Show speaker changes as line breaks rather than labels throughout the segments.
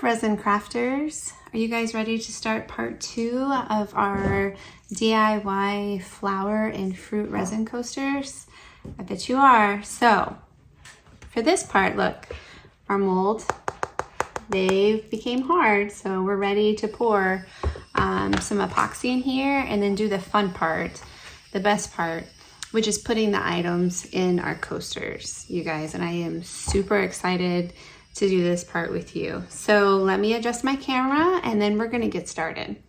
resin crafters. Are you guys ready to start part 2 of our DIY flower and fruit resin coasters? I bet you are. So for this part, look, our mold, they became hard, so we're ready to pour some epoxy in here and then do the fun part, the best part, which is putting the items in our coasters, you guys. And I am super excited to do this part with you. So let me adjust my camera and then we're gonna get started.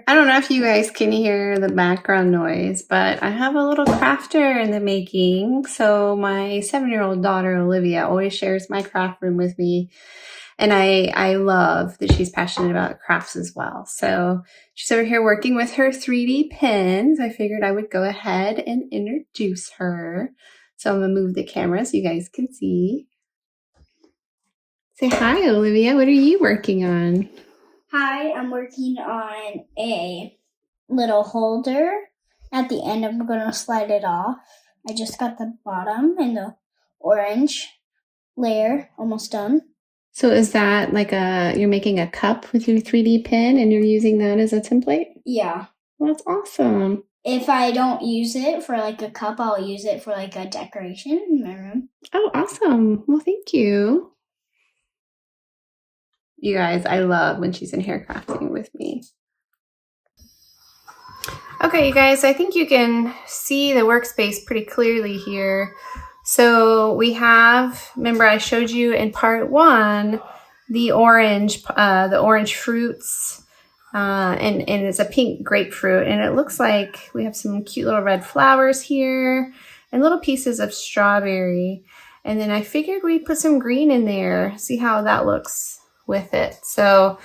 I don't know if you guys can hear the background noise, but I have a little crafter in the making. So my 7-year-old daughter, Olivia, always shares my craft room with me. And I love that she's passionate about crafts as well. So she's over here working with her 3D pens. I figured I would go ahead and introduce her. So I'm gonna move the camera so you guys can see. Say hi, Olivia. What are you working on?
Hi, I'm working on a little holder. At the end, I'm going to slide it off. I just got the bottom and the orange layer almost done.
So is that like you're making a cup with your 3D pen and you're using that as a template?
Yeah.
Well, that's awesome.
If I don't use it for like a cup, I'll use it for like a decoration in my room.
Oh, awesome. Well, thank you. You guys, I love when she's in here crafting with me. Okay, you guys, I think you can see the workspace pretty clearly here. So we have, remember I showed you in part 1, the orange fruits, and it's a pink grapefruit, and it looks like we have some cute little red flowers here and little pieces of strawberry. And then I figured we'd put some green in there, see how that looks with it. So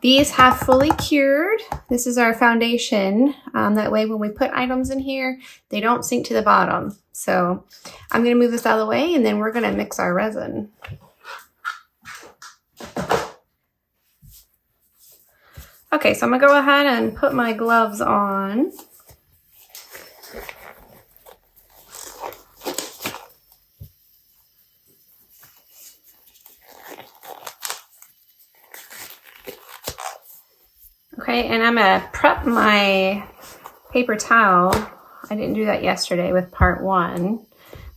these have fully cured. This is our foundation. That way when we put items in here, they don't sink to the bottom. So I'm gonna move this out of the way and then we're gonna mix our resin. Okay, so I'm gonna go ahead and put my gloves on. Okay, and I'm gonna prep my paper towel. I didn't do that yesterday with part 1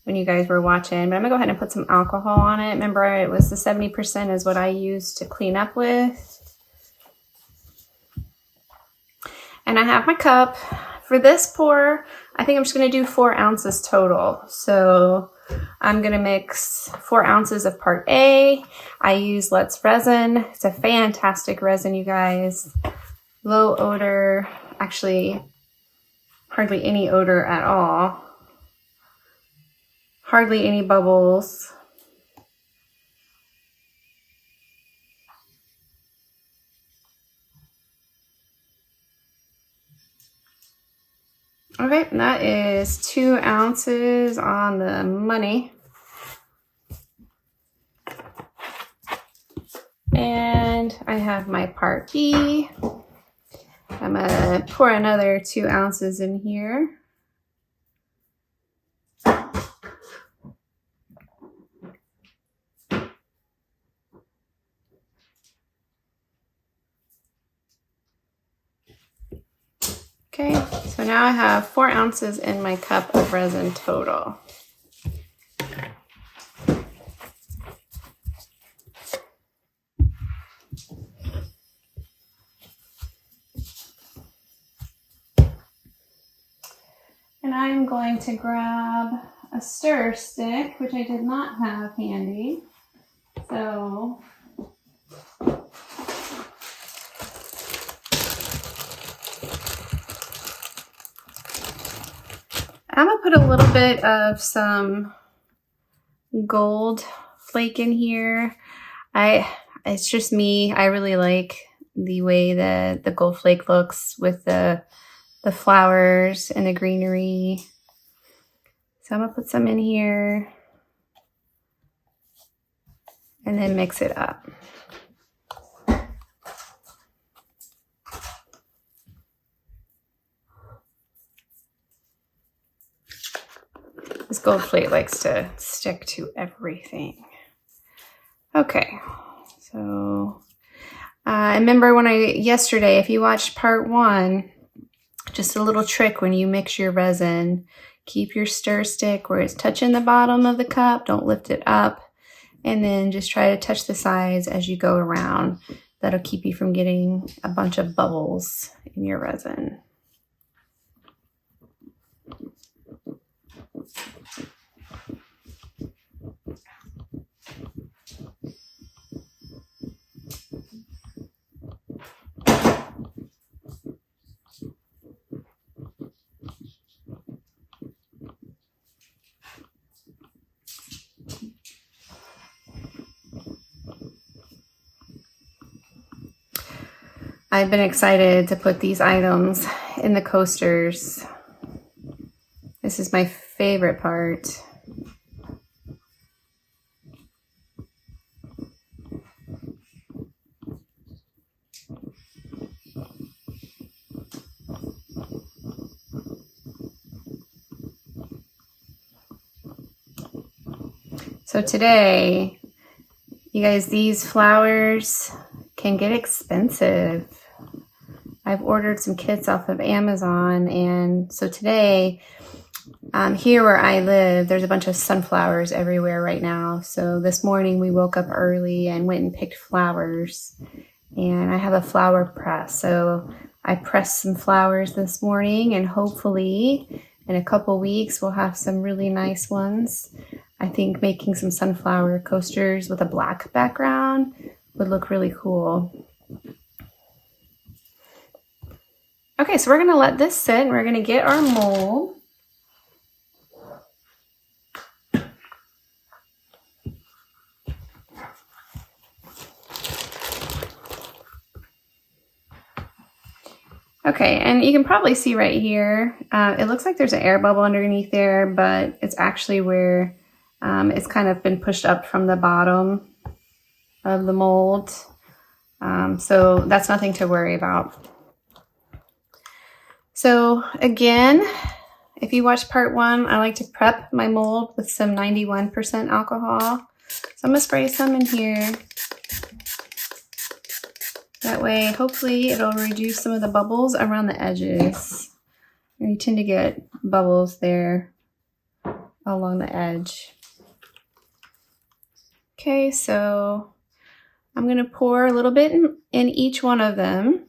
when you guys were watching, but I'm gonna go ahead and put some alcohol on it. Remember, it was the 70% is what I used to clean up with. And I have my cup. For this pour, I think I'm just gonna do 4 ounces total. So I'm gonna mix 4 ounces of part A. I use Let's Resin. It's a fantastic resin, you guys. Low odor, actually hardly any odor at all. Hardly any bubbles. Okay, and that is 2 ounces on the money. And I have my part B. I'm gonna pour another 2 ounces in here. Okay, so now I have 4 ounces in my cup of resin total. And I'm going to grab a stir stick, which I did not have handy. So I'm gonna put a little bit of some gold flake in here. It's just me. I really like the way the gold flake looks with the flowers and the greenery. So I'm gonna put some in here and then mix it up. This gold plate likes to stick to everything. Okay, so I remember yesterday, if you watched part 1, just a little trick when you mix your resin, keep your stir stick where it's touching the bottom of the cup, don't lift it up, and then just try to touch the sides as you go around. That'll keep you from getting a bunch of bubbles in your resin. I've been excited to put these items in the coasters. This is my favorite part. So today, you guys, these flowers can get expensive. I've ordered some kits off of Amazon, and so today, here where I live, there's a bunch of sunflowers everywhere right now. So this morning we woke up early and went and picked flowers, and I have a flower press. So I pressed some flowers this morning, and hopefully in a couple weeks we'll have some really nice ones. I think making some sunflower coasters with a black background would look really cool. Okay, so we're gonna let this sit and we're gonna get our mold. Okay, and you can probably see right here, it looks like there's an air bubble underneath there, but it's actually where it's kind of been pushed up from the bottom of the mold. So that's nothing to worry about. So again, if you watched part 1, I like to prep my mold with some 91% alcohol. So I'm gonna spray some in here. That way, hopefully it'll reduce some of the bubbles around the edges. You tend to get bubbles there along the edge. Okay, so I'm gonna pour a little bit in each one of them.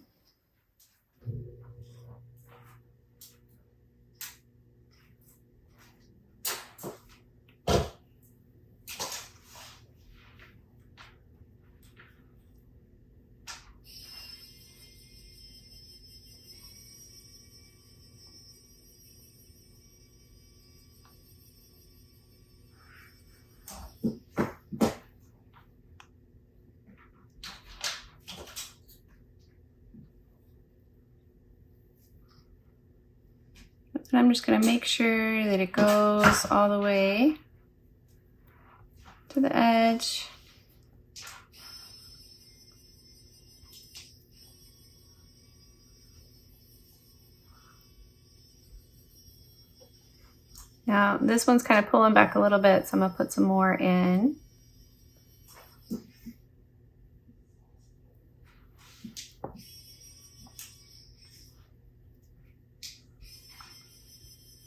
And I'm just going to make sure that it goes all the way to the edge. Now this one's kind of pulling back a little bit, so I'm going to put some more in.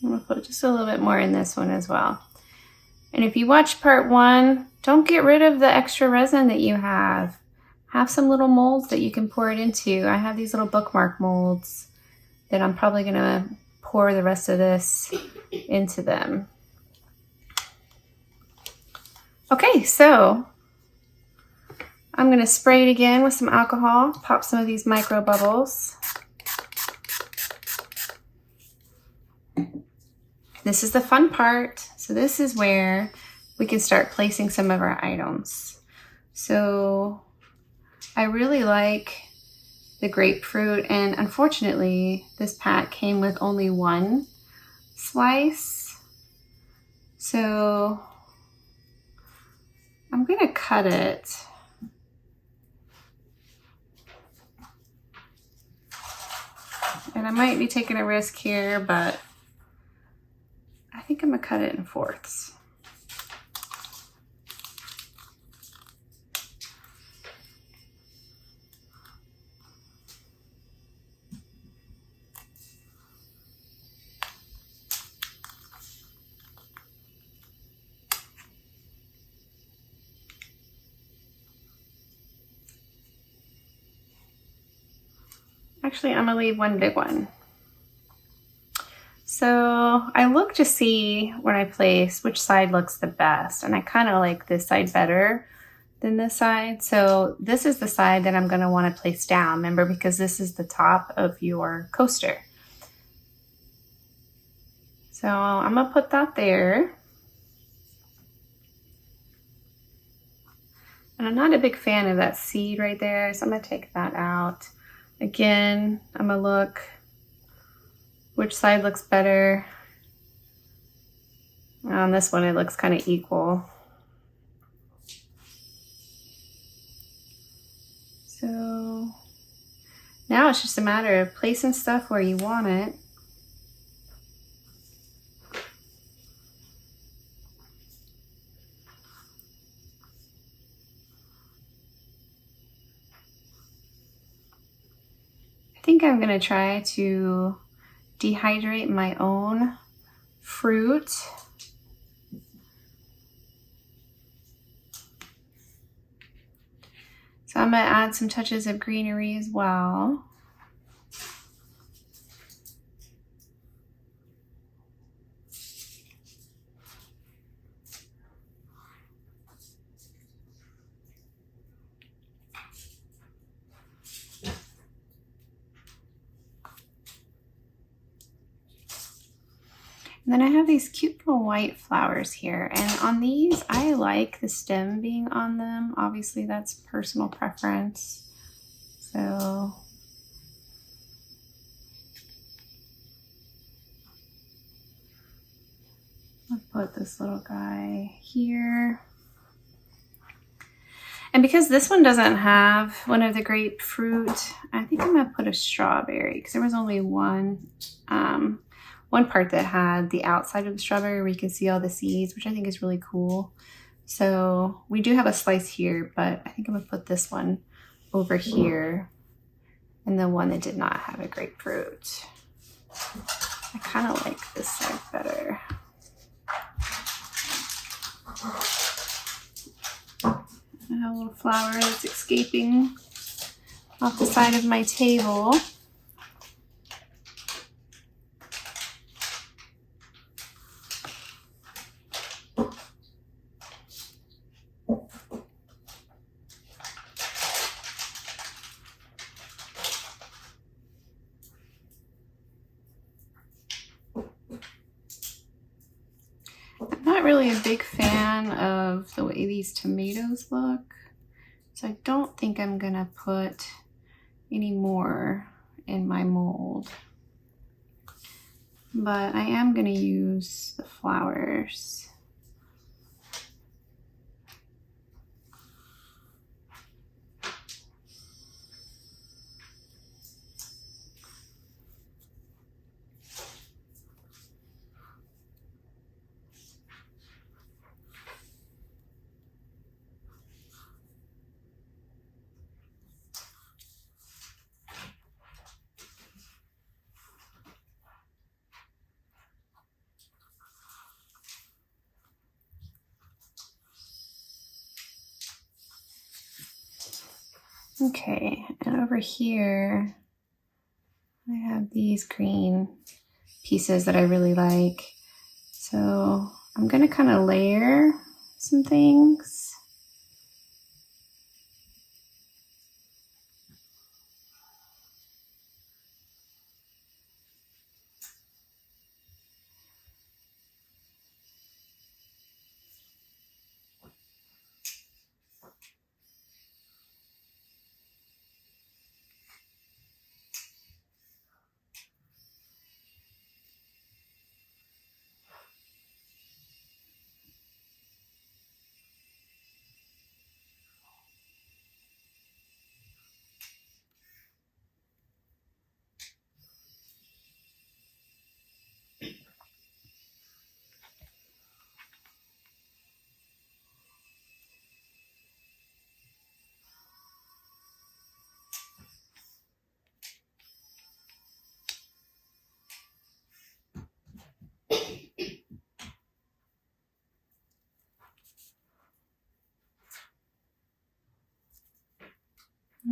I'm going to put just a little bit more in this one as well. And if you watch part 1, don't get rid of the extra resin that you have. Have some little molds that you can pour it into. I have these little bookmark molds that I'm probably going to pour the rest of this into them. Okay, so I'm going to spray it again with some alcohol, pop some of these micro bubbles. This is the fun part. So this is where we can start placing some of our items. So I really like the grapefruit, and unfortunately this pack came with only one slice. So I'm gonna cut it. And I might be taking a risk here, but I think I'm gonna cut it in fourths. Actually, I'm gonna leave one big one. So I look to see when I place which side looks the best, and I kind of like this side better than this side. So this is the side that I'm gonna wanna place down, remember, because this is the top of your coaster. So I'm gonna put that there. And I'm not a big fan of that seed right there, so I'm gonna take that out. Again, I'm gonna look which side looks better. On this one, it looks kind of equal. So now it's just a matter of placing stuff where you want it. I think I'm gonna try to dehydrate my own fruit. So I'm gonna add some touches of greenery as well. And then I have these cute little white flowers here. And on these, I like the stem being on them. Obviously, that's personal preference. So I'll put this little guy here. And because this one doesn't have one of the grapefruit, I think I'm gonna put a strawberry because there was only one part that had the outside of the strawberry where you can see all the seeds, which I think is really cool. So we do have a slice here, but I think I'm gonna put this one over here and the one that did not have a grapefruit. I kind of like this side better. I have a little flower that's escaping off the side of my table. I'm not really a big fan of the way these tomatoes look, so I don't think I'm gonna put any more in my mold. But I am gonna use the flowers. Okay, and over here, I have these green pieces that I really like. So I'm gonna kind of layer some things.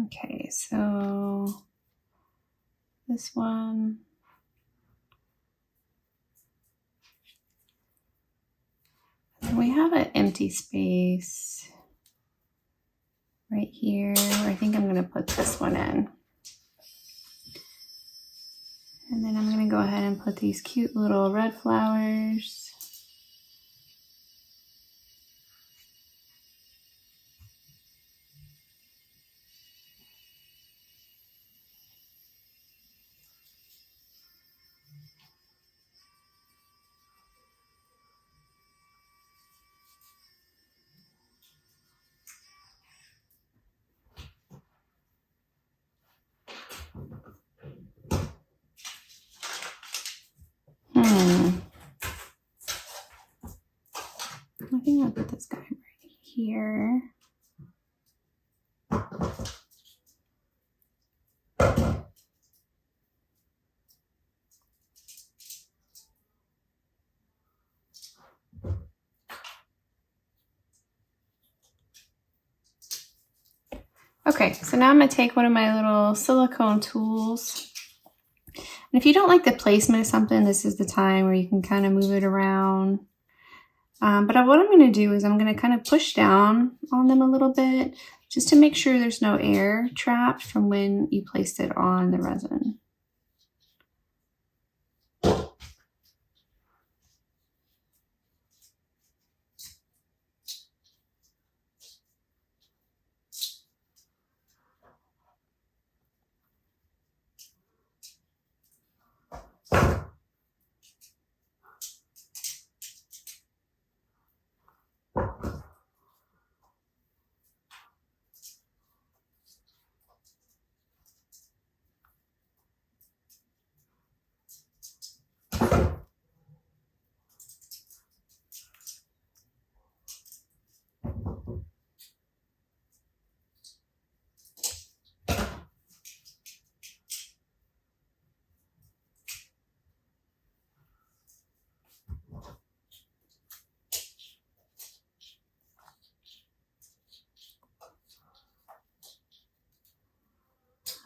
Okay, so this one. And we have an empty space right here. I think I'm going to put this one in. And then I'm going to go ahead and put these cute little red flowers. I think I'll put this guy right here. Okay, so now I'm going to take one of my little silicone tools. And if you don't like the placement of something, this is the time where you can kind of move it around. But what I'm going to do is I'm going to kind of push down on them a little bit just to make sure there's no air trapped from when you placed it on the resin.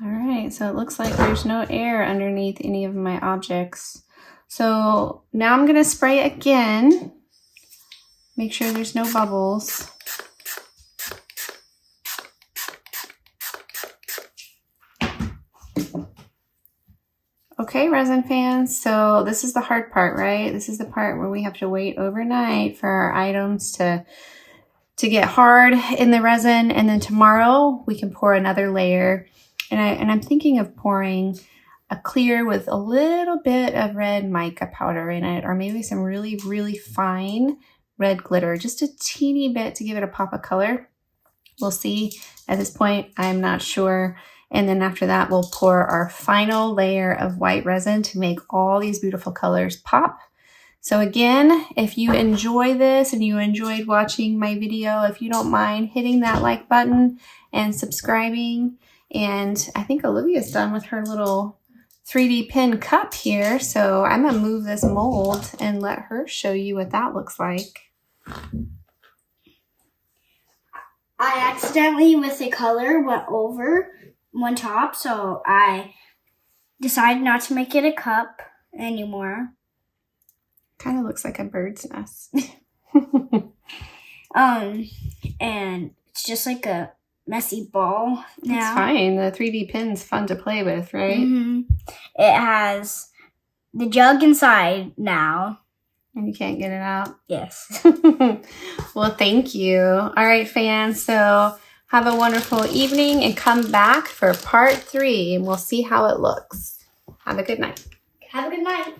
All right, so it looks like there's no air underneath any of my objects. So now I'm going to spray again. Make sure there's no bubbles. Okay, resin fans, so this is the hard part, right? This is the part where we have to wait overnight for our items to get hard in the resin, and then tomorrow we can pour another layer. And I'm thinking of pouring a clear with a little bit of red mica powder in it, or maybe some really, really fine red glitter, just a teeny bit to give it a pop of color. We'll see. At this point, I'm not sure. And then after that, we'll pour our final layer of white resin to make all these beautiful colors pop. So again, if you enjoy this and you enjoyed watching my video, if you don't mind hitting that like button and subscribing. And I think Olivia's done with her little 3D pen cup here. So I'm going to move this mold and let her show you what that looks like.
I accidentally, with the color, went over one top, so I decided not to make it a cup anymore.
Kind of looks like a bird's nest.
And it's just like a messy ball now.
It's fine. The 3D pen's fun to play with, right?
Mm-hmm. It has the jug inside now.
And you can't get it out?
Yes.
Well, thank you. All right, fans. So have a wonderful evening and come back for part 3 and we'll see how it looks. Have a good night.
Have a good night.